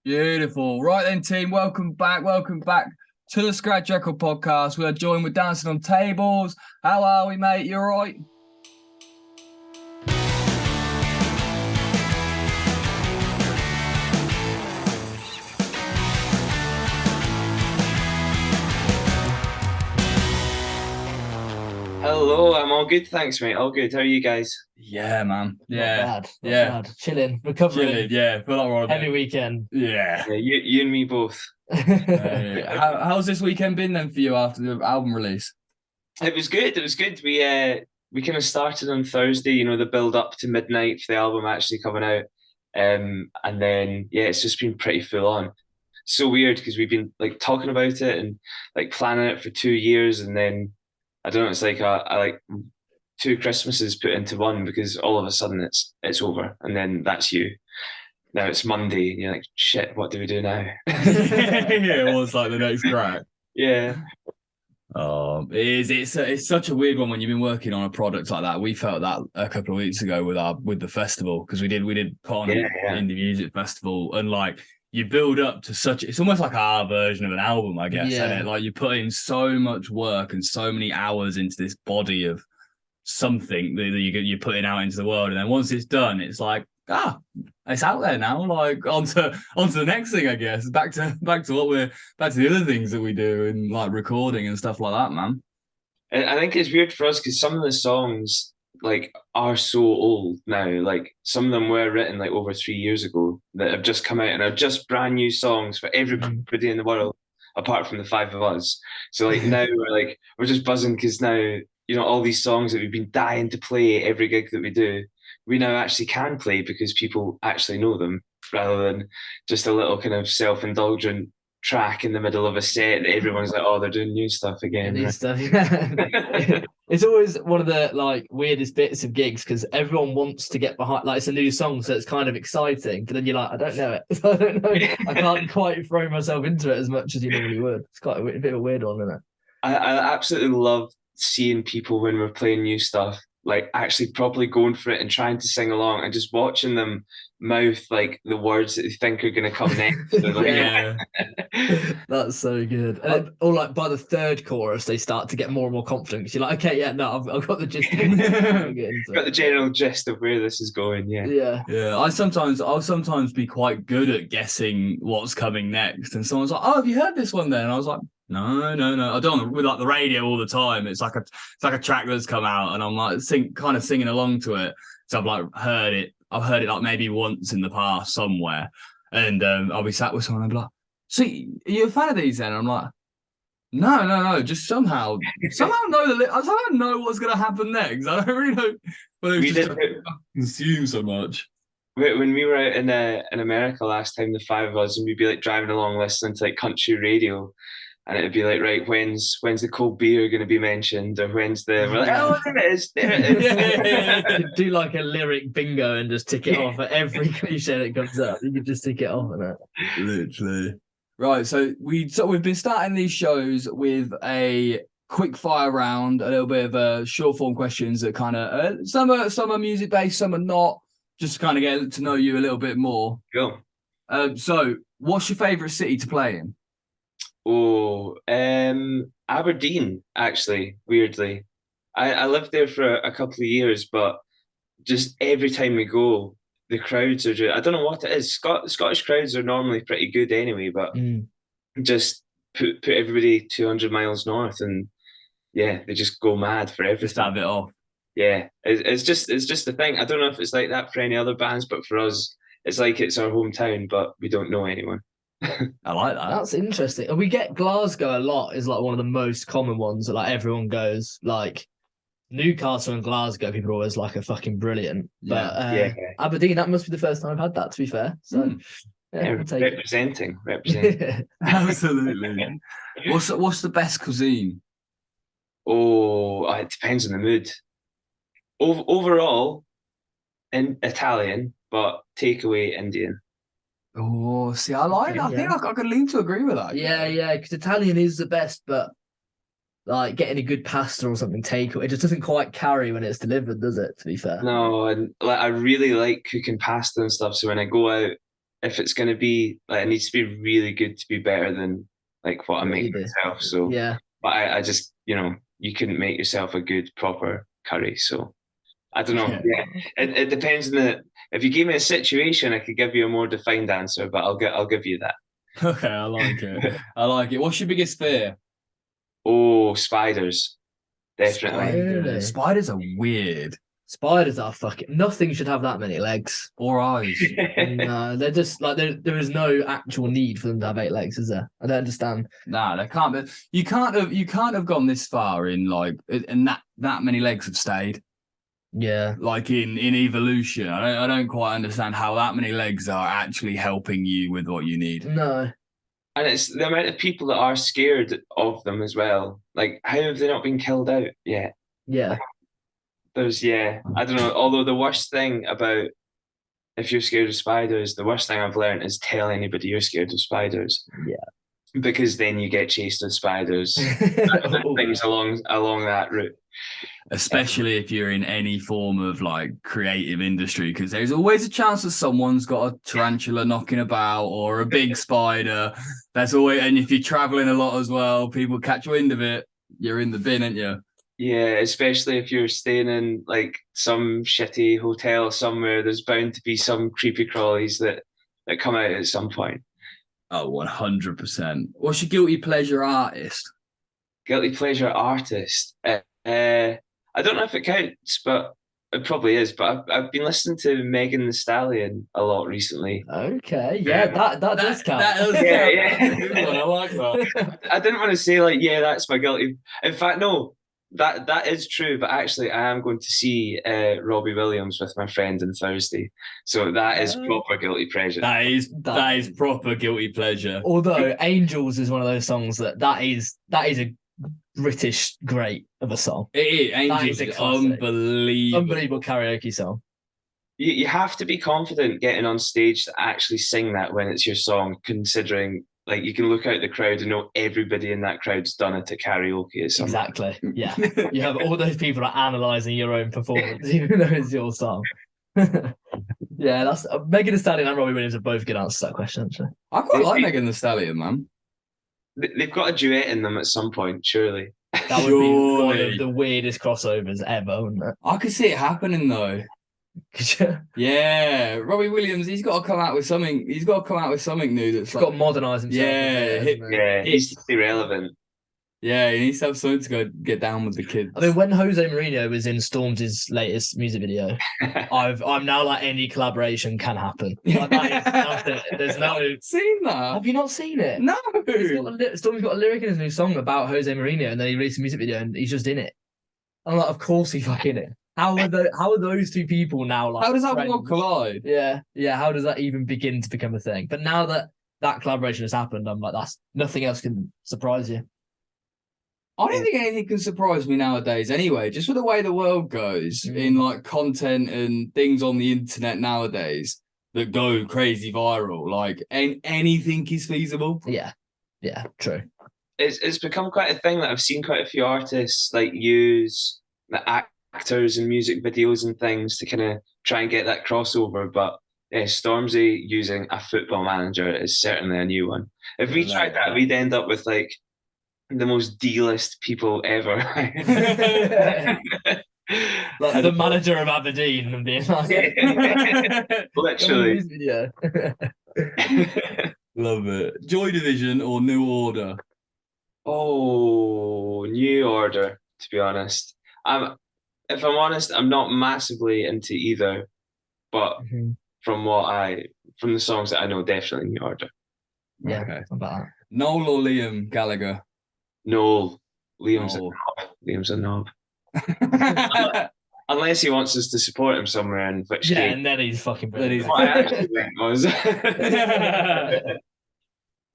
Beautiful. Right then, team. Welcome back. Welcome back to the Scratch Record podcast. We are joined with Dancing on Tables. How are we, mate? You all right? Hello, I'm all good, thanks, mate. All good. How are you guys? Yeah, man. Not Yeah. bad. Not Yeah. bad. Chilling, recovering. Chilling. Yeah. Feel like we're on a Heavy bit. weekend. Yeah. Yeah, you and me both. How's this weekend been then for you after the album release? It was good. It was good. We kind of started on Thursday, the build up to midnight for the album actually coming out. And then it's just been pretty full on. So weird because we've been like talking about it and like planning it for 2 years, and then I don't know, it's like I like two Christmases put into one because all of a sudden it's over, and then that's you. Now it's Monday, and you're like, shit, what do we do now? Yeah, what's like the next crack? Yeah. It's such a weird one when you've been working on a product like that. We felt that a couple of weeks ago with the festival, because we did put on an indie music festival, and like you build up to it's almost like our version of an album, I guess. Yeah. And like you put in so much work and so many hours into this body of something that you're putting out into the world, and then once it's done, it's like it's out there now. Like onto the next thing, I guess. Back to the other things that we do, and like recording and stuff like that, man. And I think it's weird for us because some of the songs like are so old now. Like some of them were written like over 3 years ago that have just come out and are just brand new songs for everybody in the world, apart from the five of us. So like now we're just buzzing because now all these songs that we've been dying to play every gig that we do, we now actually can play because people actually know them, rather than just a little kind of self-indulgent track in the middle of a set that everyone's like, oh, they're doing new stuff again. New stuff. It's always one of the like weirdest bits of gigs because everyone wants to get behind, like it's a new song, so it's kind of exciting, but then you're like, I don't know it. I don't know. I can't quite throw myself into it as much as you normally would. It's quite a bit of a weird one, isn't it? I absolutely love seeing people when we're playing new stuff, like actually properly going for it and trying to sing along, and just watching them mouth like the words that they think are going to come next. Yeah. That's so good. And or like by the third chorus, they start to get more and more confident because you're like, okay, yeah, no, I've got the gist. Got the general gist of where this is going. Yeah. I'll sometimes be quite good at guessing what's coming next, and someone's like, oh, have you heard this one then? And I was like, no. I don't, with like the radio all the time. It's like a track that's come out, and I'm like kind of singing along to it. So I've like heard it like maybe once in the past somewhere, and I'll be sat with someone and I'll be like, "So are you a fan of these then?" And I'm like, no, just somehow know what's gonna happen next. I don't really know, but it's just consume so much. When we were out in America last time, the five of us, and we'd be like driving along listening to like country radio. And it'd be like, right, when's the cold beer going to be mentioned, or we're like, oh, there it is. You do like a lyric bingo and just tick it off at every cliche that comes up. You can just tick it off on it. Literally. Right, so we've been starting these shows with a quick fire round, a little bit of short form questions that kind of some are music based, some are not. Just kind of get to know you a little bit more. Cool. So, what's your favourite city to play in? Oh, Aberdeen, actually, weirdly. I lived there for a couple of years, but just every time we go, the crowds are just, I don't know what it is. Scottish crowds are normally pretty good anyway, but just put everybody 200 miles north, and they just go mad for everything. Just have it off. Yeah, it's just the thing. I don't know if it's like that for any other bands, but for us, it's like it's our hometown, but we don't know anyone. I like that. That's interesting. And we get Glasgow a lot, is like one of the most common ones that like everyone goes. Like Newcastle and Glasgow, people are always like, are fucking brilliant. But Aberdeen, that must be the first time I've had that, to be fair. So representing. Absolutely. What's the best cuisine? Oh, it depends on the mood. Overall, in Italian, but takeaway Indian. Oh, see, I like that. I think I could lean to agree with that. Yeah, because Italian is the best, but like getting a good pasta or something takeaway, it just doesn't quite carry when it's delivered, does it? To be fair. No, and like I really like cooking pasta and stuff. So when I go out, if it's going to be like, it needs to be really good to be better than like what I What make you do. myself. So, Yeah. but I just, you couldn't make yourself a good proper curry. So I don't know. Yeah. Yeah, it depends on the. If you gave me a situation, I could give you a more defined answer, but I'll give you that. Okay, I like it. I like it. What's your biggest fear? Oh, spiders, definitely. Really? Spiders are weird. Spiders are fucking. Nothing should have that many legs. Or eyes. No, they're just like there is no actual need for them to have 8 legs, is there? I don't understand. Nah, they can't be. You can't have gone this far in like, and that many legs have stayed. Yeah. Like in evolution. I don't quite understand how that many legs are actually helping you with what you need. No. And it's the amount of people that are scared of them as well. Like, how have they not been killed out yet? Yeah. I don't know. Although the worst thing about if you're scared of spiders, the worst thing I've learned is tell anybody you're scared of spiders. Yeah. Because then you get chased with spiders and things along that route. Especially if you're in any form of like creative industry, because there's always a chance that someone's got a tarantula knocking about or a big spider. That's always, and if you're traveling a lot as well, people catch wind of it. You're in the bin, aren't you? Yeah, especially if you're staying in like some shitty hotel somewhere, there's bound to be some creepy crawlies that come out at some point. Oh, 100%. What's your guilty pleasure artist? Guilty pleasure artist. I don't know if it counts, but it probably is. But I've been listening to Megan Thee Stallion a lot recently. Okay. Yeah, that does count. That does Yeah, count. yeah. Good one, I like that. I didn't want to say like, yeah, that's my guilty. In fact, no, that is true. But actually, I am going to see Robbie Williams with my friend on Thursday, so that is proper guilty pleasure. That is proper guilty pleasure. Although Angels is one of those songs that is a British great of a song. It is. Angels is a is classic. unbelievable. Karaoke song. You have to be confident getting on stage to actually sing that when it's your song, considering like you can look out the crowd and know everybody in that crowd's done it at karaoke at some Exactly. Yeah. You have all those people are analysing your own performance, even though it's your song. Yeah, that's Megan Thee Stallion and Robbie Williams are both good answers to that question, actually. I quite like Megan Thee Stallion, man. They've got a duet in them at some point, surely. That would be one of the weirdest crossovers ever, wouldn't it? I could see it happening though. Yeah, Robbie Williams, he's got to come out with something. He's got to come out with something new that's got to modernise himself. Yeah, he's irrelevant. Yeah, he needs to have something to go get down with the kids. I mean, when Jose Mourinho was in Stormzy's latest music video, I'm now like any collaboration can happen. Like, that is there's no seen that. Have you not seen it? No. Stormzy's got a lyric in his new song about Jose Mourinho, and then he released a music video, and he's just in it. I'm like, of course he's fucking it. How are those two people now like? How does that friends? world collide? Yeah. How does that even begin to become a thing? But now that collaboration has happened, I'm like, that's nothing else can surprise you. I don't think anything can surprise me nowadays anyway, just with the way the world goes in like content and things on the internet nowadays that go crazy viral. Like anything is feasible. Yeah, true. It's become quite a thing that I've seen quite a few artists like use the actors and music videos and things to kind of try and get that crossover. But Stormzy using a football manager is certainly a new one. If we tried that, we'd end up with like the most D-list people ever. Like the manager of Aberdeen and being like, literally. Yeah. Love it. Joy Division or New Order? Oh, New Order, to be honest. If I'm honest, I'm not massively into either, but from the songs that I know, definitely New Order. Yeah, okay. About that. Noel or Liam Gallagher? Noel. Liam's a knob. Liam's a knob. Unless he wants us to support him somewhere, in which case, and then he's fucking brilliant. What I actually think was.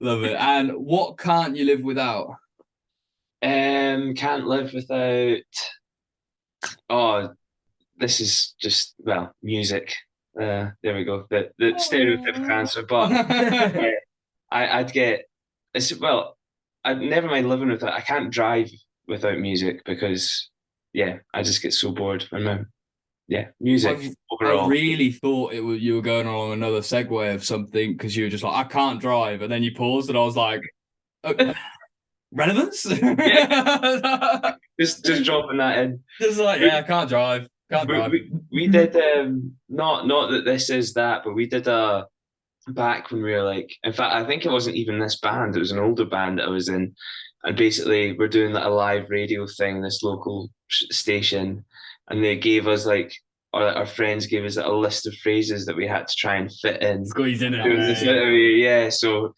Love it. And what can't you live without? Can't live without. Oh, this is just music. There we go. The stereotypical answer, but I'd get. I'd never mind living without. I can't drive without music because, I just get so bored when yeah, music I overall. really thought you were going along another segue of something because you were just like, I can't drive, and then you paused, and I was like, relevance? Just dropping that in. Just like, yeah, I can't drive. Can't drive. We did not that this is that, but we did a back when we were like, in fact, I think it wasn't even this band, it was an older band that I was in, and basically we're doing like a live radio thing, this local station, and they gave us like, or our friends gave us a list of phrases that we had to try and fit in. Squeeze in it. Doing this interview, yeah. So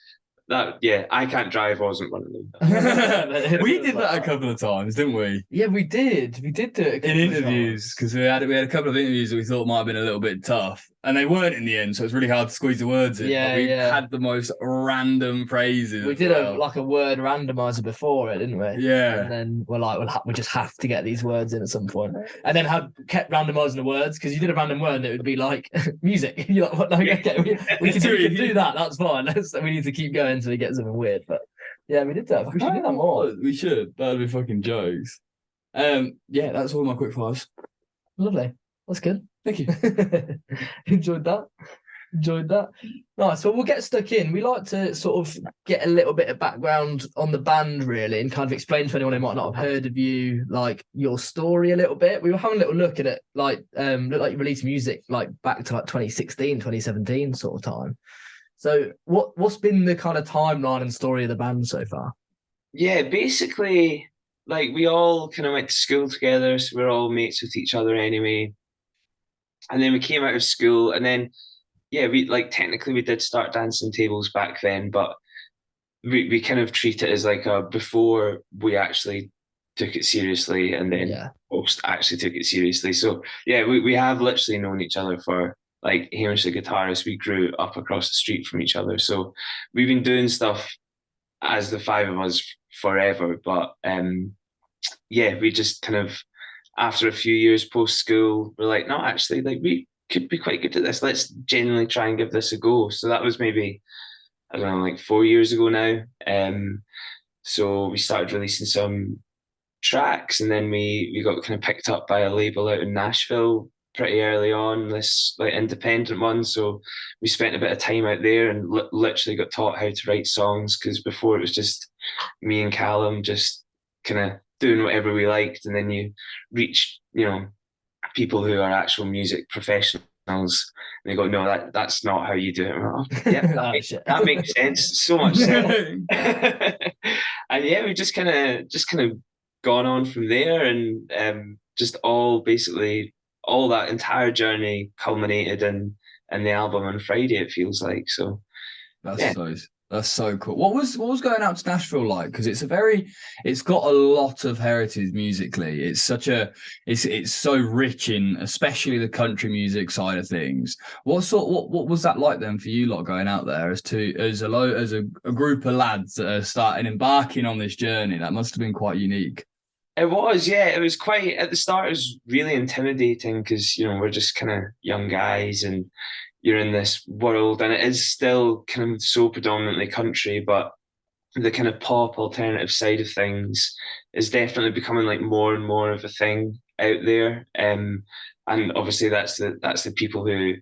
that, yeah, I can't drive wasn't one of them. We did that a couple of times, didn't we? Yeah, we did. We did do it In interviews, because we had a couple of interviews that we thought might have been a little bit tough, and they weren't in the end, so it's really hard to squeeze the words in. Yeah, but we yeah. had the most random phrases. We did a word randomizer before it, didn't we? Yeah. And then we're like, we just have to get these words in at some point. And then kept randomizing the words, because you did a random word and it would be like music. You're like, what? No, okay, we can do that. That's fine. We need to keep going until we get something weird. But yeah, we did that. We should do that more. We should. That'd be fucking jokes. Yeah, that's all my quick fires. Lovely. That's good. Thank you. Enjoyed that. Nice. Well, we'll get stuck in. We like to sort of get a little bit of background on the band, really, and kind of explain to anyone who might not have heard of you, like your story a little bit. We were having a little look at it, like looked like you released music like back to like 2016, 2017 sort of time. So what's been the kind of timeline and story of the band so far? Yeah, basically, like we all kind of went to school together, so we're all mates with each other anyway. And then we came out of school, and then yeah, we like technically we did start dancing tables back then, but we kind of treat it as like a before we actually took it seriously, and then post actually took it seriously. So yeah, we have literally known each other for, like, Hamish the guitarist, we grew up across the street from each other. So we've been doing stuff as the five of us forever. But yeah, we just kind of, after a few years post school, we're like, no, actually, like we could be quite good at this. Let's genuinely try and give this a go. So that was maybe, I don't know, like 4 years ago now. So we started releasing some tracks, and then we got kind of picked up by a label out in Nashville pretty early on, this like independent one. So we spent a bit of time out there and literally got taught how to write songs, because before it was just me and Callum just kind of doing whatever we liked, and then you reach, you know, people who are actual music professionals, and they go, no, that's not how you do it. Like, oh, yeah, that makes sense, so much sense. And yeah, we just kind of gone on from there, and just all that entire journey culminated in the album on Friday, it feels like. So that's so cool. What was going out to Nashville like? Because it's got a lot of heritage musically. It's so rich in, especially the country music side of things. What was that like then for you lot going out there as a group of lads that are embarking on this journey? That must have been quite unique. It was, yeah. It was quite, at the start, it was really intimidating, because, you know, we're just kind of young guys and you're in this world, and it is still kind of so predominantly country, but the kind of pop alternative side of things is definitely becoming like more and more of a thing out there. And obviously that's the people who,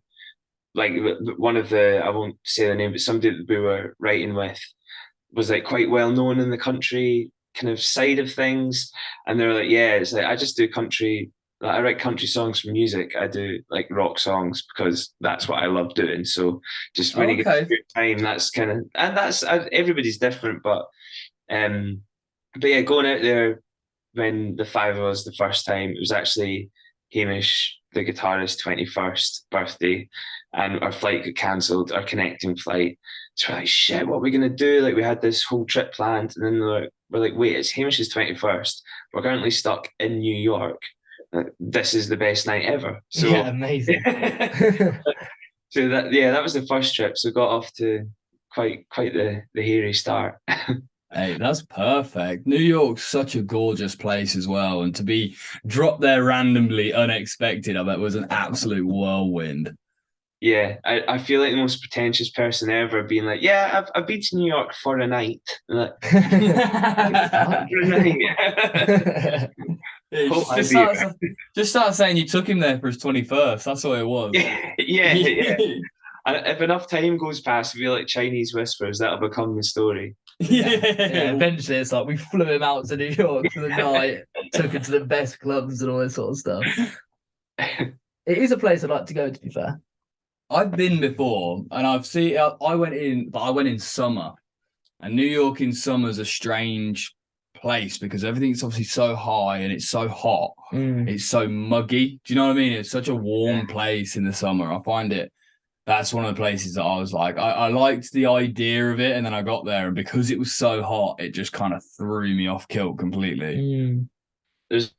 like, one of the, I won't say the name, but somebody that we were writing with was like quite well known in the country kind of side of things, and they're like, yeah, it's like, I just do country, like, I write country songs for music, I do like rock songs because that's what I love doing. So just when you get your time, that's kind of, and that's, everybody's different, but yeah, going out there when the five of us the first time, it was actually Hamish the guitarist's 21st birthday, and our flight got cancelled, our connecting flight. So we're like, shit, what are we gonna do? Like, we had this whole trip planned, and then we're like, wait, it's Hamish's 21st. We're currently stuck in New York. This is the best night ever. So yeah, amazing. So that was the first trip. So got off to quite the hairy start. Hey, that's perfect. New York's such a gorgeous place as well, and to be dropped there randomly, unexpected, I bet was an absolute whirlwind. Yeah, I feel like the most pretentious person ever, being like, yeah, I've been to New York for a night. Like, for a night. Yeah, Oh, just start saying you took him there for his 21st. That's what it was. yeah. And if enough time goes past, it'll be like Chinese whispers. That'll become the story. Yeah, eventually it's like we flew him out to New York for the night, took him to the best clubs and all this sort of stuff. It is a place I'd like to go, to be fair. I've been before, and I went in summer, and New York in summer is a strange place because everything's obviously so high and it's so hot. It's so muggy. Do you know what I mean? It's such a warm place in the summer. I find that's one of the places that I was like, I liked the idea of it, and then I got there, and because it was so hot, it just kind of threw me off kilt completely. There's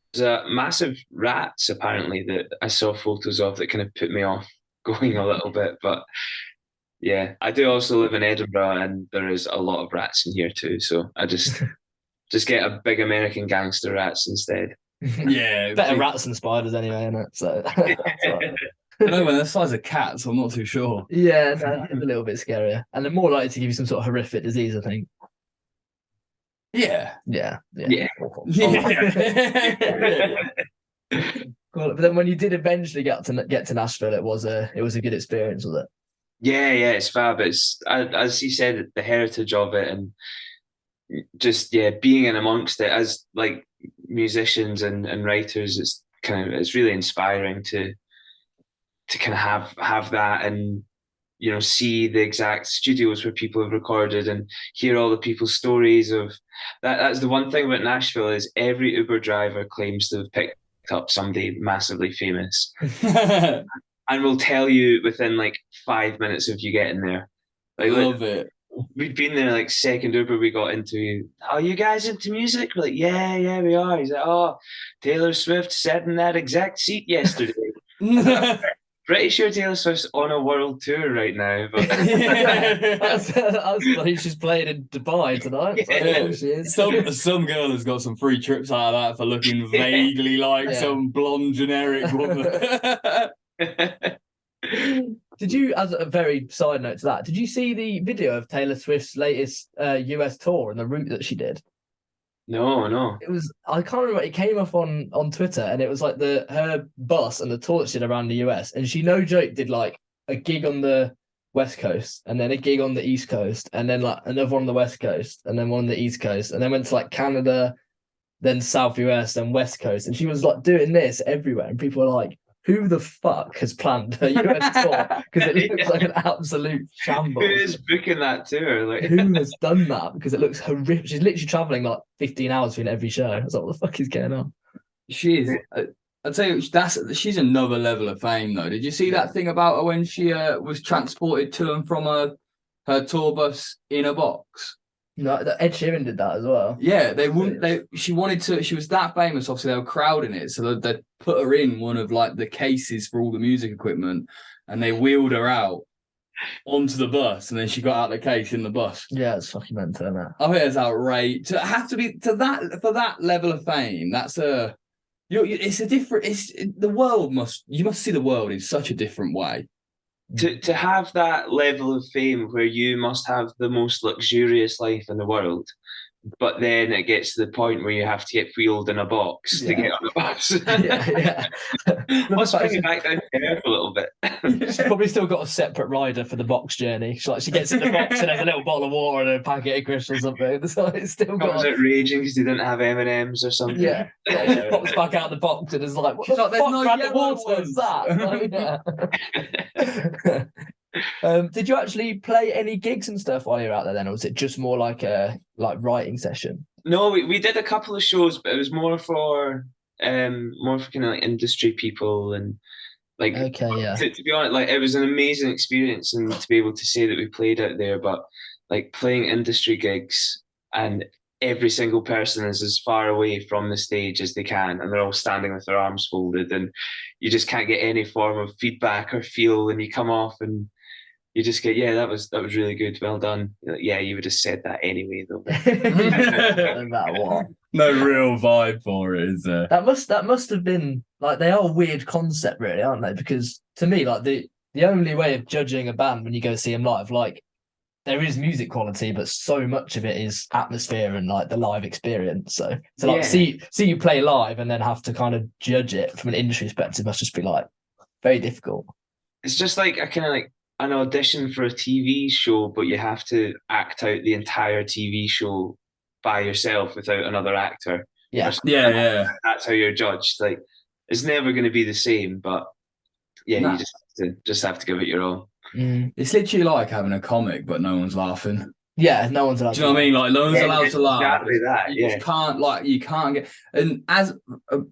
massive rats apparently that I saw photos of that kind of put me off going a little bit, but yeah, I do also live in Edinburgh, and there is a lot of rats in here too, so I just get a big American gangster rats instead. Yeah, better rats than spiders anyway, isn't it? So I know when they're the size of cats, I'm not too sure. Yeah, no, it's a little bit scarier, and they're more likely to give you some sort of horrific disease, I think. Yeah. Cool. But then when you did eventually get to Nashville, it was a good experience, was it? Yeah, it's fab. It's as he said, the heritage of it, and just being in amongst it as like musicians and writers. It's really inspiring to kind of have that, and see the exact studios where people have recorded and hear all the people's stories of that. That's the one thing about Nashville is every Uber driver claims to have picked up somebody massively famous. And will tell you within like 5 minutes of you getting there. I love it. We'd been there like second Uber we got into. Are you guys into music? We're like, yeah, we are. He's like, oh, Taylor Swift sat in that exact seat yesterday. Pretty sure Taylor Swift's on a world tour right now. But that's funny. She's playing in Dubai tonight. Yeah. She is. Some girl has got some free trips out of that for looking vaguely like some blonde generic woman. Did you, as a very side note to that, did you see the video of Taylor Swift's latest US tour and the route that she did? No. It was, I can't remember, it came up on Twitter, and it was like her bus and the tour that she did around the US, and she, no joke, did like a gig on the West Coast, and then a gig on the East Coast, and then like another one on the West Coast, and then one on the East Coast, and then went to like Canada, then South US, then West Coast, and she was like doing this everywhere, and people were like, who the fuck has planned a US tour? Because it looks like an absolute shambles. Who is booking that tour? Like, who has done that? Because it looks horrific. She's literally traveling like 15 hours between every show. I was like, what the fuck is going on? She is. I'd say she's another level of fame, though. Did you see that thing about her when she was transported to and from her tour bus in a box? No, Ed Sheeran did that as well. Yeah, she wanted to. She was that famous. Obviously, they were crowding it, so they put her in one of like the cases for all the music equipment, and they wheeled her out onto the bus, and then she got out the case in the bus. Yeah, it's fucking mental, isn't it? I think it's outrageous. To have to be to that for that level of fame. That's it's a different. You must see the world in such a different way. To have that level of fame where you must have the most luxurious life in the world, but then it gets to the point where you have to get wheeled in a box to get on the bus. Let's bring it back down to earth a little bit. She's probably still got a separate rider for the box journey. She gets in the box and has a little bottle of water and a packet of crystals or something. So it's still got. Was it raging because they didn't have M&Ms or something? Yeah. She pops back out the box and is like, "What the fuck brand of water is that?" Did you actually play any gigs and stuff while you're out there then, or was it just more like a writing session? No, we did a couple of shows, but it was more for kind of like industry people and like. Okay, yeah. To be honest, like it was an amazing experience, and to be able to say that we played out there, but like playing industry gigs and every single person is as far away from the stage as they can, and they're all standing with their arms folded, and you just can't get any form of feedback or feel when you come off, and you just get, that was really good, well done. Yeah, you would have said that anyway, though. That one. No real vibe for it, is there? That must have been like, they are a weird concept, really, aren't they? Because to me, like the only way of judging a band when you go see them live, like there is music quality, but so much of it is atmosphere and like the live experience. So to like see you play live and then have to kind of judge it from an industry perspective must just be like very difficult. It's just like a kind of like an audition for a TV show, but you have to act out the entire TV show by yourself without another actor. Yeah. That's how you're judged. Like it's never going to be the same, but yeah, you just have to give it your all. It's literally like having a comic, but no one's laughing. Yeah, no one's allowed. Do you know what I mean? Like no one's allowed to laugh. Exactly that. You can't get. And as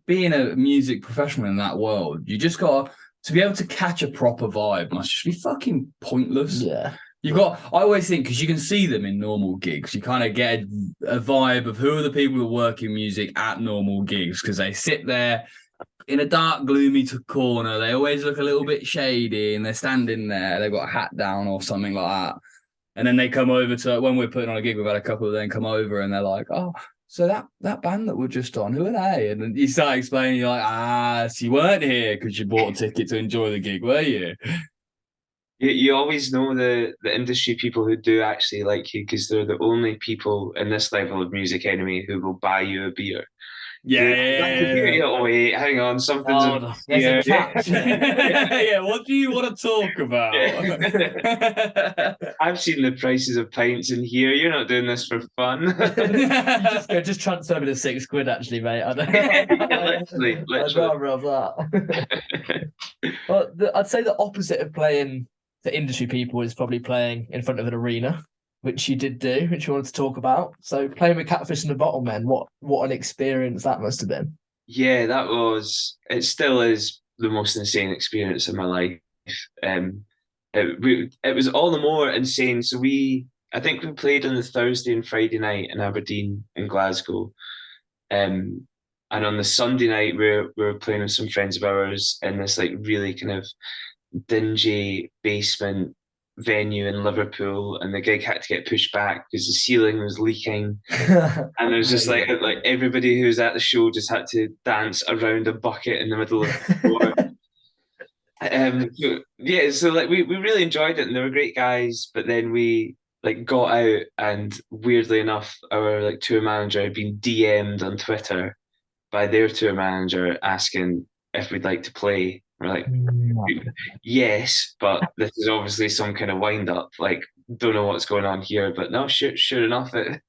being a music professional in that world, you just got to be able to catch a proper vibe. Must just be fucking pointless. Yeah. I always think, because you can see them in normal gigs, you kind of get a vibe of who are the people who work in music at normal gigs, because they sit there in a dark, gloomy corner. They always look a little bit shady, and they're standing there. They've got a hat down or something like that. And then they come over to, when we're putting on a gig, we've had a couple of them come over and they're like, oh, so that band that we're just on, who are they? And then you start explaining, you're like, so you weren't here because you bought a ticket to enjoy the gig, were you? You always know the industry people who do actually like you, because they're the only people in this level of music anyway who will buy you a beer. Yeah. Oh wait, hang on, something's there's a catch. Yeah, what do you want to talk about? I've seen the prices of pints in here. You're not doing this for fun. just transfer me to £6, actually, mate. Literally. I'd rather have that. But I'd say the opposite of playing to industry people is probably playing in front of an arena, which you did do, which you wanted to talk about. So playing with Catfish and the Bottlemen, what an experience that must have been. Yeah, it still is the most insane experience of my life. It was all the more insane. So I think we played on the Thursday and Friday night in Aberdeen and Glasgow. And on the Sunday night, we were playing with some friends of ours in this like really kind of dingy basement venue in Liverpool, and the gig had to get pushed back because the ceiling was leaking. And it was just like everybody who was at the show just had to dance around a bucket in the middle of the floor. So like we really enjoyed it, and they were great guys. But then we like got out, and weirdly enough, our like tour manager had been DM'd on Twitter by their tour manager asking if we'd like to play. We're like, yes, but this is obviously some kind of wind up. Like, don't know what's going on here, but no, sure enough, it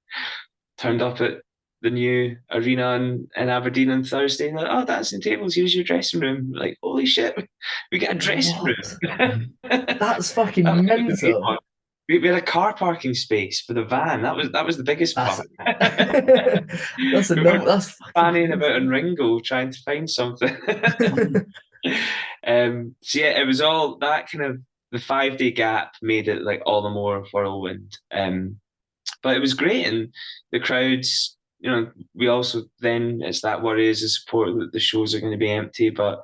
turned up at the new arena in Aberdeen on Thursday. And like, oh, dancing tables, here's your dressing room. Like, holy shit, we get a dressing room. That's fucking mental. We had a car parking space for the van. That was the biggest part. That's fanning about in Ringo trying to find something. So yeah, it was all that kind of the 5-day gap made it like all the more whirlwind. But it was great, and the crowds. You know, we also then it's that worry as a support that the shows are going to be empty, but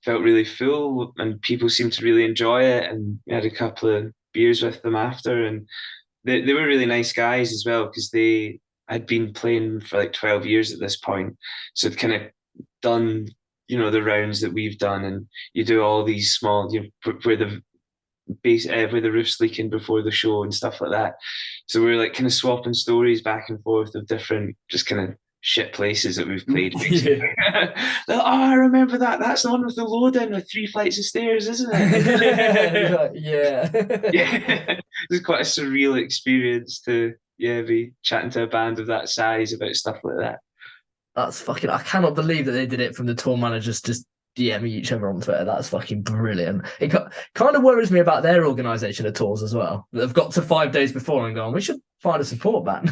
felt really full, and people seemed to really enjoy it. And we had a couple of beers with them after, and they were really nice guys as well, because they had been playing for like 12 years at this point, so they'd kind of done the rounds that we've done, and you do all these small where the roof's leaking before the show and stuff like that. So we were like kind of swapping stories back and forth of different just kind of shit places that we've played. Oh, I remember that. That's the one with the load-in with 3 flights of stairs, isn't it? Yeah. It was quite a surreal experience to be chatting to a band of that size about stuff like that. That's fucking. I cannot believe that they did it from the tour managers just DMing each other on Twitter. That's fucking brilliant. It kind of worries me about their organisation of tours as well. They've got to 5 days before and gone, we should find a support band.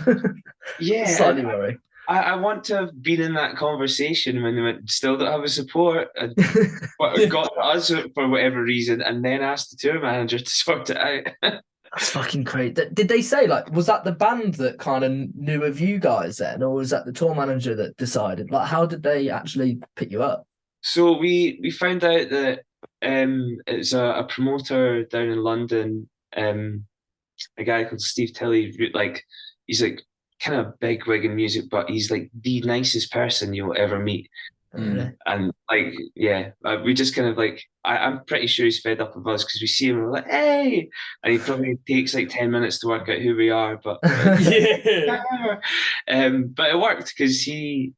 Yeah. Slightly worrying. I want to have been in that conversation when they went, still don't have a support, and got to us for whatever reason, and then asked the tour manager to sort it out. That's fucking great. Did they say, like, was that the band that kind of knew of you guys then, or was that the tour manager that decided? Like, how did they actually pick you up? So we found out that it's a promoter down in London, a guy called Steve Tilley. Like, he's like kind of big wig in music, but he's like the nicest person you'll ever meet. And like, yeah, we just kind of like, I'm pretty sure he's fed up of us because we see him and we're like, hey, and he probably takes like 10 minutes to work out who we are, but Yeah. but it worked because he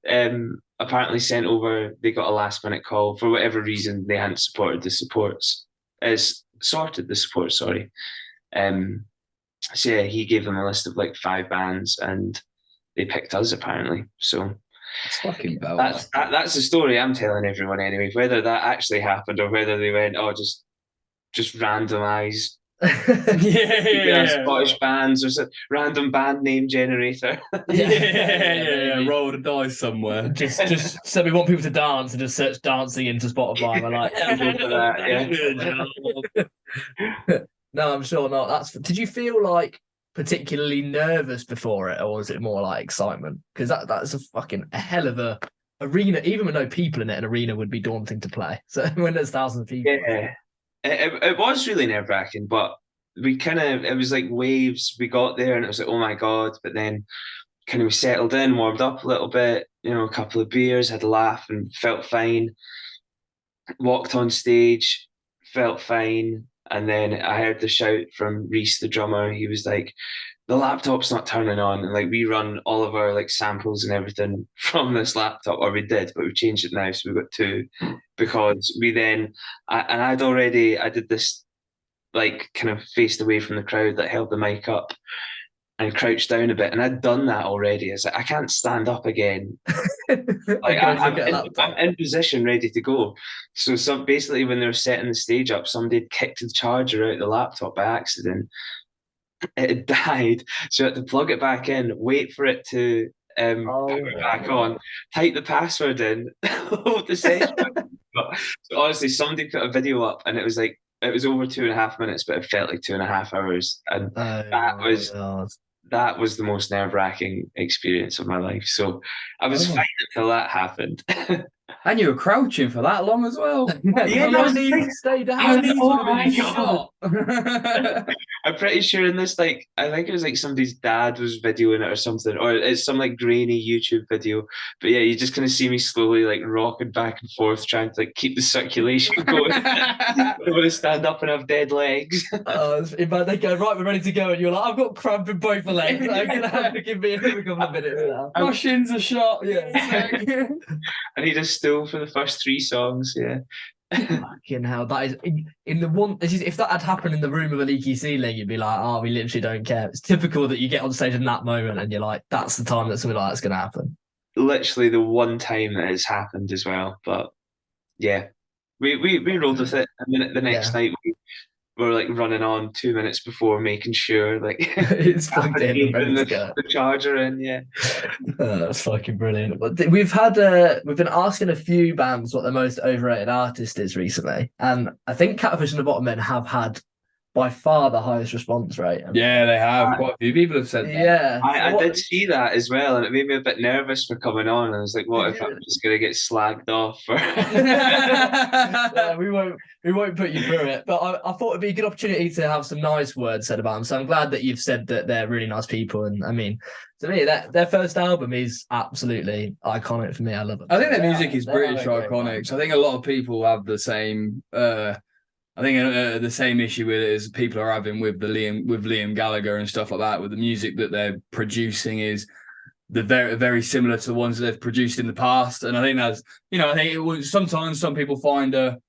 apparently sent over, they got a last minute call for whatever reason they hadn't supported the supports, sorted the support, sorry. So yeah, he gave them a list of like 5 bands and they picked us apparently. So It's fucking bell. that's the story I'm telling everyone anyway. Whether that actually happened or whether they went, oh, just randomize Scottish bands or some random band name generator. Yeah. Roll the dice somewhere. Just so we want people to dance and just search dancing into Spotify. We're like, no, I'm sure not. Did you feel like particularly nervous before it, or was it more like excitement? Because that's a hell of a arena. Even with no people in it, an arena would be daunting to play. So when there's thousands of people, yeah, it was really nerve-wracking, but it was like waves. We got there and it was like, oh my God, but then kind of we settled in, warmed up a little bit, a couple of beers, had a laugh and felt fine. Walked on stage, felt fine. And then I heard the shout from Reese, the drummer. He was like, the laptop's not turning on. And like, we run all of our like samples and everything from this laptop, or we did, but we've changed it now. So we've got 2 because we then, I did this like kind of faced away from the crowd that held the mic up and crouched down a bit. And I'd done that already. I was like, I can't stand up again. Like I'm in position, ready to go. So basically, when they were setting the stage up, somebody had kicked the charger out of the laptop by accident. It had died, so I had to plug it back in, wait for it to put it back on, type the password in of the session. So honestly, somebody put a video up, and it was over 2.5 minutes, but it felt like 2.5 hours, and that was the most nerve-wracking experience of my life. So I was fine until that happened. And you were crouching for that long as well. You stay down. Oh my God. I'm pretty sure in this, like, I think it was like somebody's dad was videoing it or something, or it's some like grainy YouTube video. But yeah, you just kind of see me slowly like rocking back and forth, trying to like keep the circulation going. I want to stand up and have dead legs. They go, right, we're ready to go, and you're like, I've got cramp in both the legs. I'm gonna have to give me a couple of minutes now. My shins are shot. Yeah. I need a stool for the first 3 songs. Yeah. Fucking hell, that is in the one. If that had happened in the room of a leaky ceiling, you'd be like, "Oh, we literally don't care." It's typical that you get on stage in that moment, and you're like, "That's the time that something like that's going to happen." Literally the one time that has happened as well. But yeah, we rolled with it. And then the next night we were like running on 2 minutes before, making sure like it's plugged in, ready to go. The charger in. Yeah, that's fucking brilliant. But we've been asking a few bands what their most overrated artist is recently, and I think Catfish and the Bottlemen have had by far the highest response rate. Yeah, they have. Quite a few people have said that. Yeah, I did see that as well, and it made me a bit nervous for coming on. I was like, "What if I'm just going to get slagged off?" We won't put you through it, but I thought it'd be a good opportunity to have some nice words said about them. So I'm glad that you've said that they're really nice people, and I mean, to me, their first album is absolutely iconic for me. I love it. I think their music is British iconic. So I think a lot of people have the same. I think the same issue with it as people are having with Liam Gallagher and stuff like that. With the music that they're producing is very very similar to the ones that they've produced in the past, and I think that's I think it was sometimes some people find a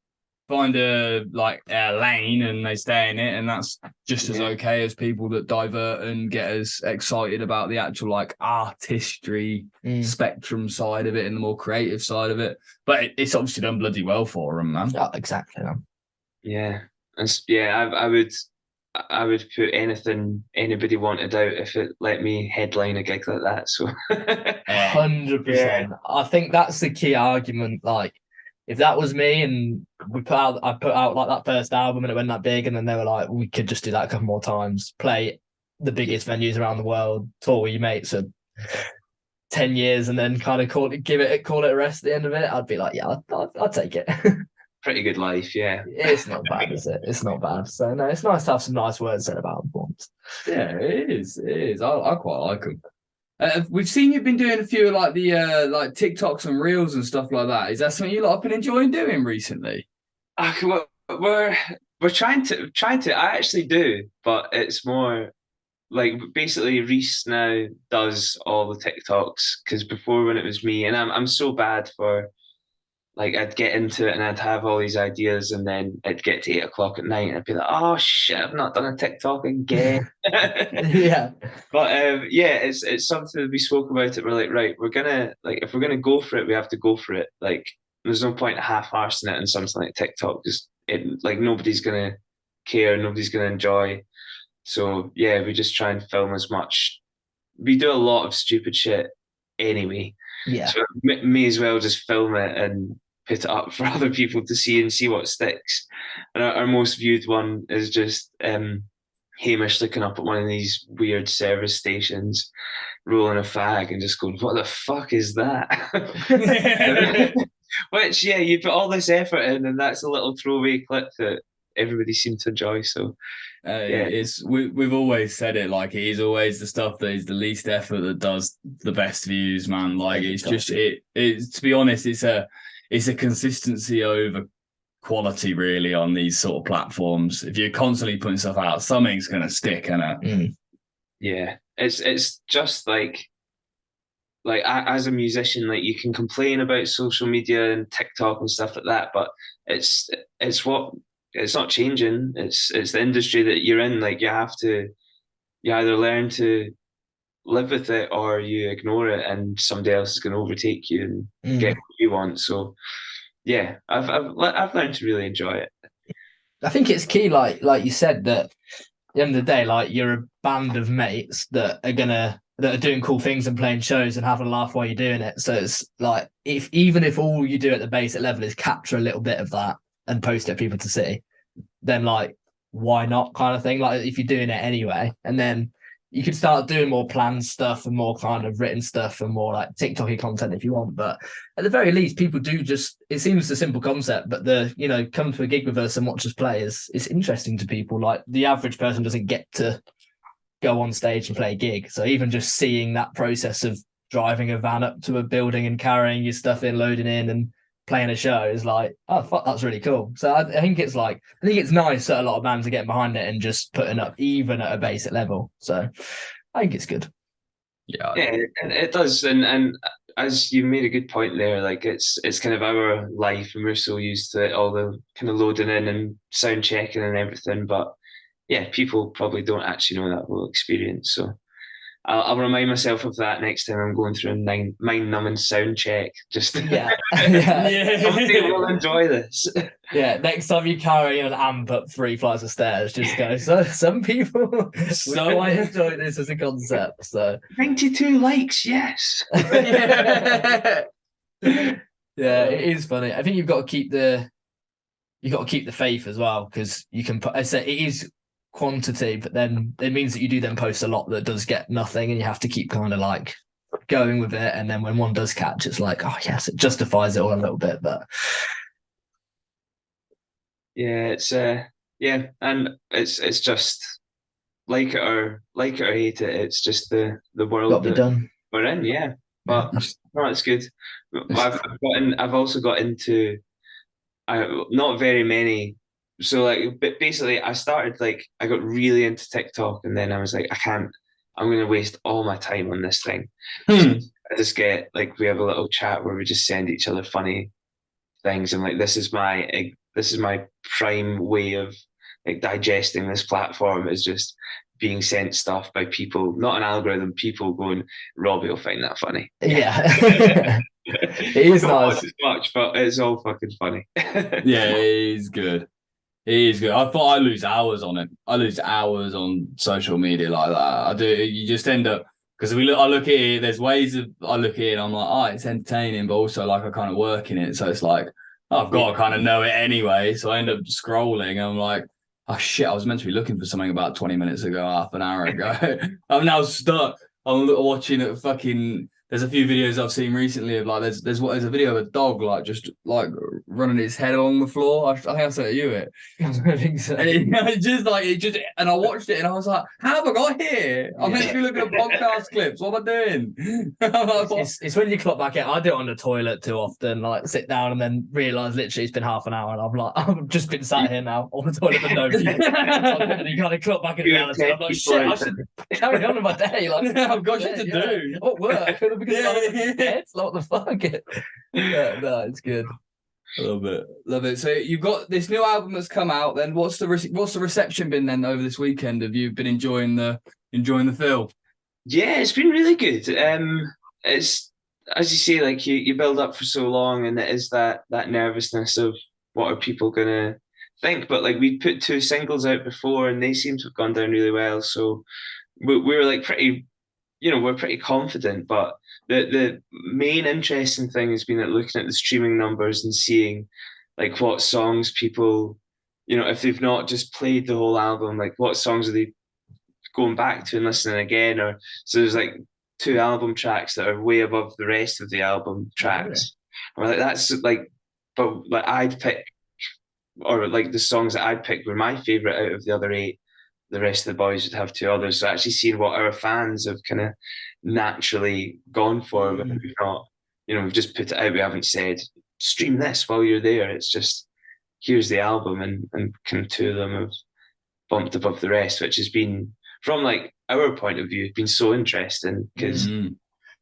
like a lane and they stay in it, and that's just as okay as people that divert and get as excited about the actual like artistry spectrum side of it and the more creative side of it. But it's obviously done bloody well for them, man. Oh, exactly. Yeah, I would put anything anybody wanted out if it let me headline a gig like that. So 100%. I think that's the key argument. Like, if that was me and I put out like that first album and it went that big, and then they were like, we could just do that a couple more times, play the biggest venues around the world, tour with your mates for 10 years, and then kind of call it a rest at the end of it, I'd be like, yeah, I'll take it. Pretty good life, yeah. It's not bad, is it? It's not bad. So no, it's nice to have some nice words said about them. Yeah, it is. I quite like them. We've seen you've been doing a few of like the like TikToks and Reels and stuff like that. Is that something you lot have been enjoying doing recently? We're trying to. I actually do, but it's more like basically Reese now does all the TikToks because before when it was me, and I'm so bad for like I'd get into it and I'd have all these ideas and then it'd get to 8 o'clock at night and I'd be like, oh shit, I've not done a TikTok again. Yeah. But yeah, it's something we spoke about it. We're like, right, we're gonna like if we're gonna go for it, we have to go for it. Like there's no point half-arsing it in something like TikTok. Just like nobody's gonna care, nobody's gonna enjoy. So yeah, we just try and film as much. We do a lot of stupid shit anyway. Yeah. So may as well just film it and put it up for other people to see and see what sticks. And our most viewed one is just Hamish looking up at one of these weird service stations, rolling a fag and just going, "What the fuck is that?" Which, yeah, you put all this effort in, and that's a little throwaway clip that everybody seemed to enjoy. So, yeah, we've always said it, like it is always the stuff that is the least effort that does the best views, man. Like it's just it's to be honest, it's a consistency over quality really on these sort of platforms. If you're constantly putting stuff out, something's gonna stick, innit? Yeah, it's just like as a musician, like you can complain about social media and TikTok and stuff like that, but it's not changing. It's the industry that you're in. Like you either learn to live with it or you ignore it, and somebody else is going to overtake you and get what you want. So yeah, I've learned to really enjoy it. I think it's key, like you said, that at the end of the day, like you're a band of mates that are doing cool things and playing shows and having a laugh while you're doing it. So it's like even if all you do at the basic level is capture a little bit of that and post it for people to see, then like why not kind of thing. Like if you're doing it anyway, and then you could start doing more planned stuff and more kind of written stuff and more like TikTok-y content if you want. But at the very least, people do it seems a simple concept, but come to a gig with us and watch us play it's interesting to people. Like the average person doesn't get to go on stage and play a gig. So even just seeing that process of driving a van up to a building and carrying your stuff in, loading in and playing a show is like, oh fuck, that's really cool. So I think it's nice that a lot of bands are getting behind it and just putting up even at a basic level. So I think it's good. Yeah, and it does. And as you made a good point there, like it's kind of our life and we're so used to it, all the kind of loading in and sound checking and everything. But yeah, people probably don't actually know that whole experience. So I'll remind myself of that next time I'm going through a mind-numbing sound check. Just yeah. Somebody will enjoy this. Yeah, next time you carry an amp up 3 flights of stairs, just go. So some people I enjoy this as a concept. So 92 likes, yes. Yeah, it is funny. I think you've got to keep the faith as well, because you can put. I say it is quantity, but then it means that you do then post a lot that does get nothing, and you have to keep kind of like going with it. And then when one does catch, it's like, oh yes, it justifies it all a little bit. But yeah, it's and it's just like it or hate it. It's just the world that we're in. Yeah, but no, it's good. I've also got into not very many. So like, but basically, I started like I got really into TikTok, and then I was like, I'm going to waste all my time on this thing. So I just get like we have a little chat where we just send each other funny things, and like this is my prime way of like digesting this platform is just being sent stuff by people, not an algorithm. People going, Robbie will find that funny. Yeah. It is nice. As much, but it's all fucking funny. Yeah, it is good. It is good. I thought I lose hours on it. I lose hours on social media like that. I do. You just end up because I look at it. There's ways of I look at it. And I'm like, oh, it's entertaining, but also like I kind of work in it. So it's like I've got to kind of know it anyway. So I end up scrolling. And I'm like, oh shit, I was meant to be looking for something about 20 minutes ago, half an hour ago. I'm now stuck. I'm watching a fucking There's a few videos I've seen recently of like there's a video of a dog like just like running its head along the floor. I think I said to you it. I don't think so. And and I watched it and I was like, how have I got here? I'm meant to be looking at podcast clips. What am I doing? It's when you clock back in. I do it on the toilet too often, like sit down and then realise literally it's been half an hour and I've just been sat here now on the toilet for no reason. And you kind of clock back in reality. I'm like, shit, I should carry on with my day. Like, I've got shit to do. What work? It's not the fuck. No, it's good. Love it. So you've got this new album that's come out. Then what's the reception been then over this weekend? Have you been enjoying the feel? Yeah, it's been really good. It's, as you say, like you build up for so long, and it is that nervousness of what are people gonna think. But like we put 2 singles out before, and they seem to have gone down really well. So we were like pretty, we're pretty confident. But the main interesting thing has been like looking at the streaming numbers and seeing like what songs people, if they've not just played the whole album, like what songs are they going back to and listening again? Or so there's like 2 album tracks that are way above the rest of the album tracks. Or like that's like, but like I'd pick, or like the songs that I'd pick were my favorite out of the other 8. The rest of the boys would have 2 others. So actually seeing what our fans have kind of naturally gone for, but we've not, we've just put it out. We haven't said stream this while you're there. It's just here's the album, and kind of 2 of them have bumped above the rest, which has been, from like our point of view, been so interesting because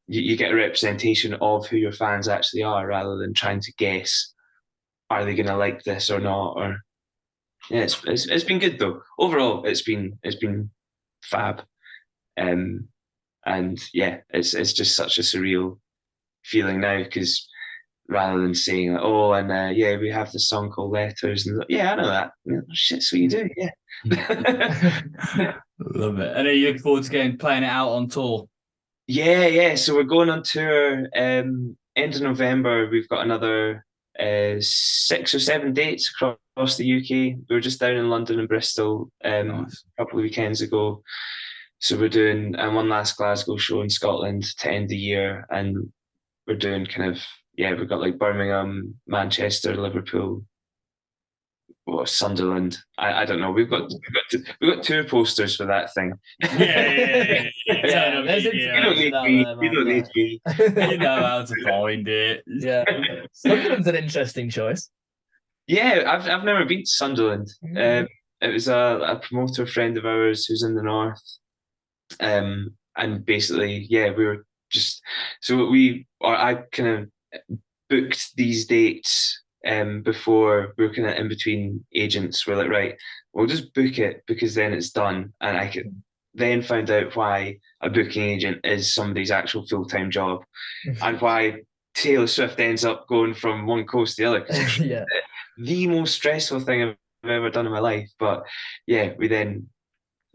you get a representation of who your fans actually are rather than trying to guess, are they going to like this or not? Or yeah, it's been good though. Overall, it's been fab, and yeah, it's just such a surreal feeling now because rather than saying like, oh, and yeah, we have this song called Letters, and yeah, I know that. Shit's what you do, yeah. Love it. And are you looking forward to playing it out on tour? Yeah. So we're going on tour end of November. We've got another 6 or 7 dates across the UK. We were just down in London and Bristol Nice. a couple of weekends ago. So we're doing one last Glasgow show in Scotland to end the year, and we're doing kind of, we've got like Birmingham, Manchester, Liverpool, Sunderland. I don't know. We've got 2 posters for that thing. Yeah. You don't need me. You know how to find it. Yeah. Sunderland's an interesting choice. Yeah, I've never been to Sunderland. It was a promoter friend of ours who's in the north. And basically, we were just, I kind of booked these dates before we were kind of in between agents. We're like, right, we'll just book it because then it's done, and I could then find out why a booking agent is somebody's actual full-time job and why Taylor Swift ends up going from one coast to the other. Yeah, the most stressful thing I've ever done in my life. But yeah, we then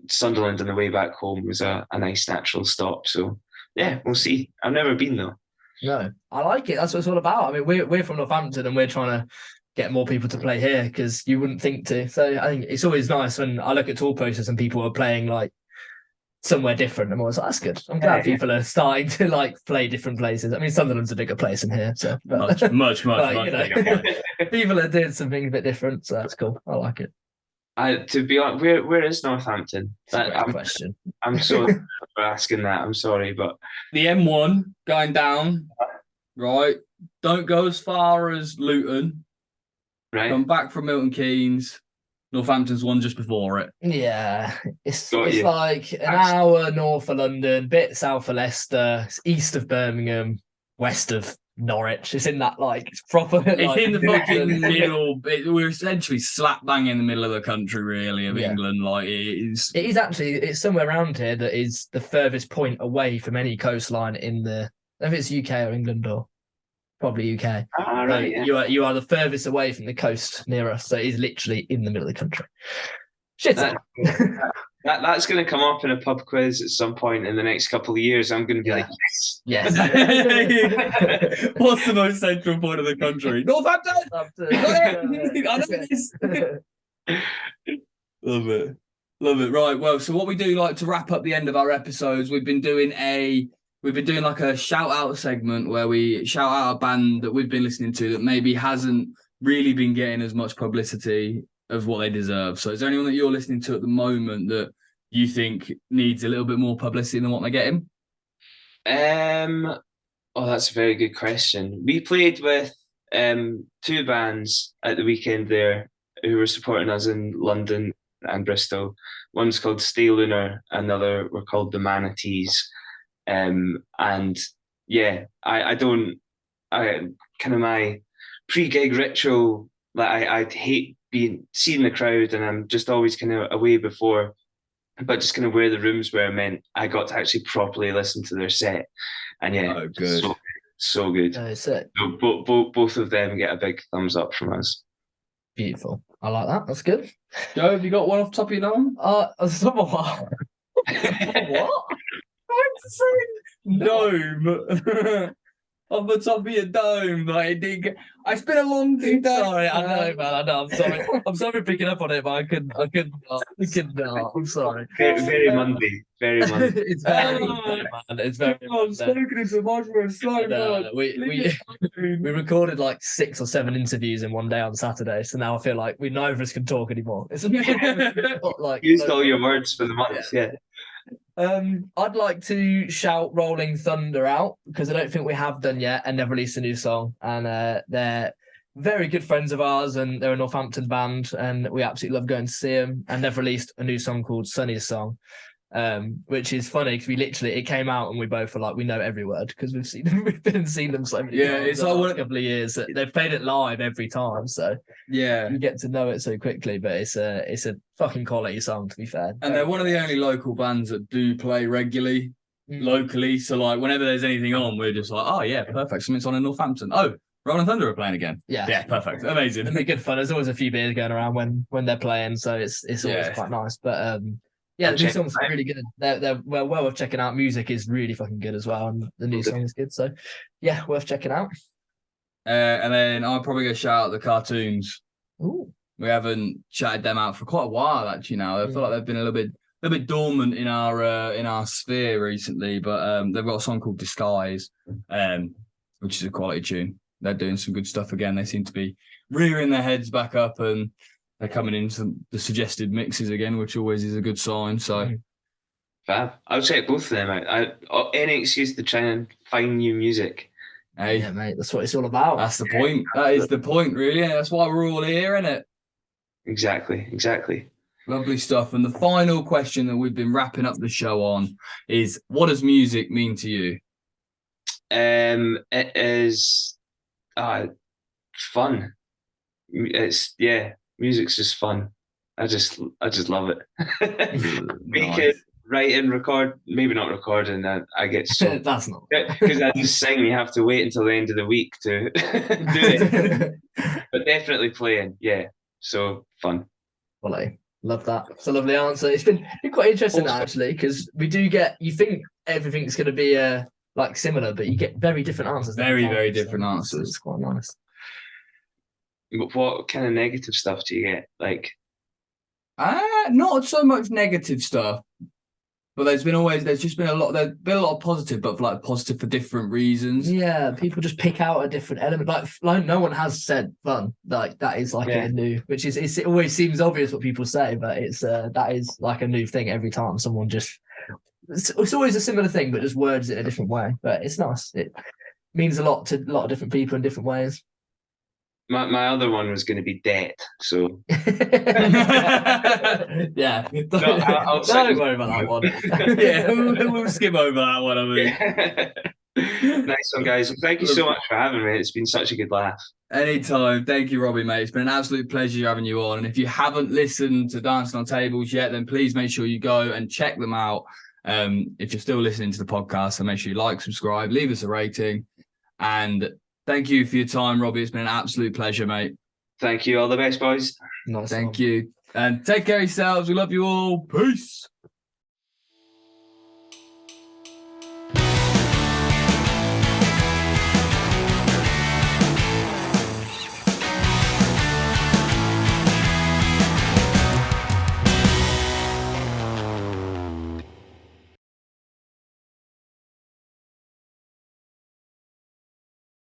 Sunderland on the way back home was a nice natural stop. So yeah, we'll see. I've never been though. No, I like it. That's what it's all about. I mean, we're from Northampton and we're trying to get more people to play here because you wouldn't think to. So I think it's always nice when I look at tour posters and people are playing like somewhere different. I'm always like, that's good. I'm glad people are starting to like play different places. I mean, Sunderland's a bigger place than here, so much bigger. People are doing something a bit different, so that's cool. I like it. To be honest, where is Northampton? Question. I'm sorry for asking that. I'm sorry, but the M1 going down, right? Don't go as far as Luton. Right. Come back from Milton Keynes. Northampton's one just before it. Yeah, it's like an hour north of London, bit south of Leicester, it's east of Birmingham, west of Norwich. It's in that it's proper. It's in the fucking middle. We're essentially slap bang in the middle of the country, really, of England. Like it is. It is actually. It's somewhere around here that is the furthest point away from any coastline in the. I don't know if it's UK or England or probably UK. Right, yeah. You are the furthest away from the coast near us, so it is literally in the middle of the country. Shit. That's going to come up in a pub quiz at some point in the next couple of years. I'm going to be like, yes. What's the most central point of the country? Northampton. Love it. Right. Well, so what we do like to wrap up the end of our episodes, we've been doing a we've been doing like a shout out segment where we shout out a band that we've been listening to that maybe hasn't really been getting as much publicity of what they deserve. So is there anyone that you're listening to at the moment that you think needs a little bit more publicity than what they're getting? Oh, that's a very good question. We played with two bands at the weekend there who were supporting us in London and Bristol. One's called Stay Lunar, another were called the Manatees. And yeah, I kind of my pre-gig ritual, like I'd hate seeing the crowd, and I'm just always kind of away before, but just kind of where the rooms were meant I got to actually properly listen to their set. And yeah, good. So good. So Both of them get a big thumbs up from us. beautiful. I like that. That's good. Joe, have you got one off the top of your dome? What? I'm saying dome. Off the top of your dome, like I spent a long time. Sorry, I know, man. I know. I'm sorry. I'm sorry for picking up on it, but I couldn't. I'm sorry. Very Monday. Very Monday. It's very, man. It's very. I'm spoken into microphone so much. We recorded like 6 or 7 interviews in one day on Saturday, so now I feel like neither of us can talk anymore. It's like used all your words for the month. Yeah. I'd like to shout Rolling Thunder out because I don't think we have done yet, and they've released a new song, and they're very good friends of ours, and they're a Northampton band, and we absolutely love going to see them. And they've released a new song called Sunny's Song, which is funny because it came out and we both were like, we know every word because we've been seeing them so many times. It's like a couple of years. They've played it live every time, so you get to know it so quickly. But it's a fucking quality song, to be fair. And they're one of the only local bands that do play regularly locally. So like whenever there's anything on, we're just like, oh yeah, perfect. Something's on in Northampton. Oh, Rolling Thunder are playing again. Yeah, perfect, amazing. It'll be good fun. There's always a few beers going around when they're playing, so it's always quite nice. But yeah, the new song's really good. They're well worth checking out. Music is really fucking good as well, and the new song is good. So yeah, worth checking out. And then I'll probably go shout out the Cartoons. Ooh. We haven't chatted them out for quite a while actually. Now I feel like they've been a little bit dormant in our sphere recently, but they've got a song called Disguise, which is a quality tune. They're doing some good stuff again. They seem to be rearing their heads back up, and they're coming into the suggested mixes again, which always is a good sign. So, fab. I'll check both of them out. Any excuse to try and find new music. Hey, yeah, mate, that's what it's all about. That's the point. That is the point, really. That's why we're all here, isn't it? Exactly. Lovely stuff. And the final question that we've been wrapping up the show on is, what does music mean to you? It is fun. Music's just fun. I just love it. Make it, write and record. Maybe not recording. I get so that's not because I just sing. You have to wait until the end of the week to do it. But definitely playing. Yeah. So fun. Well, I love that. It's a lovely answer. It's been quite interesting actually, because we do get. You think everything's going to be like similar, but you get very different answers. Very different answers. It's quite nice. What kind of negative stuff do you get? Like, not so much negative stuff, but there's been a lot of positive, but positive for different reasons. Yeah, people just pick out a different element. Like no one has said fun. Like that is like a new, which is it always seems obvious what people say, but it's that is like a new thing every time someone just. It's always a similar thing, but just words it a different way. But it's nice. It means a lot to a lot of different people in different ways. My other one was going to be debt, so yeah. Don't worry about that one. Yeah, we'll skim over that one. I mean, nice one, guys. Well, thank you so much for having me. It's been such a good laugh. Anytime. Thank you, Robbie, mate. It's been an absolute pleasure having you on. And if you haven't listened to Dancing on Tables yet, then please make sure you go and check them out. If you're still listening to the podcast, so make sure you like, subscribe, leave us a rating, and thank you for your time, Robbie. It's been an absolute pleasure, mate. Thank you. All the best, boys. Nice. Thank you. And take care of yourselves. We love you all. Peace.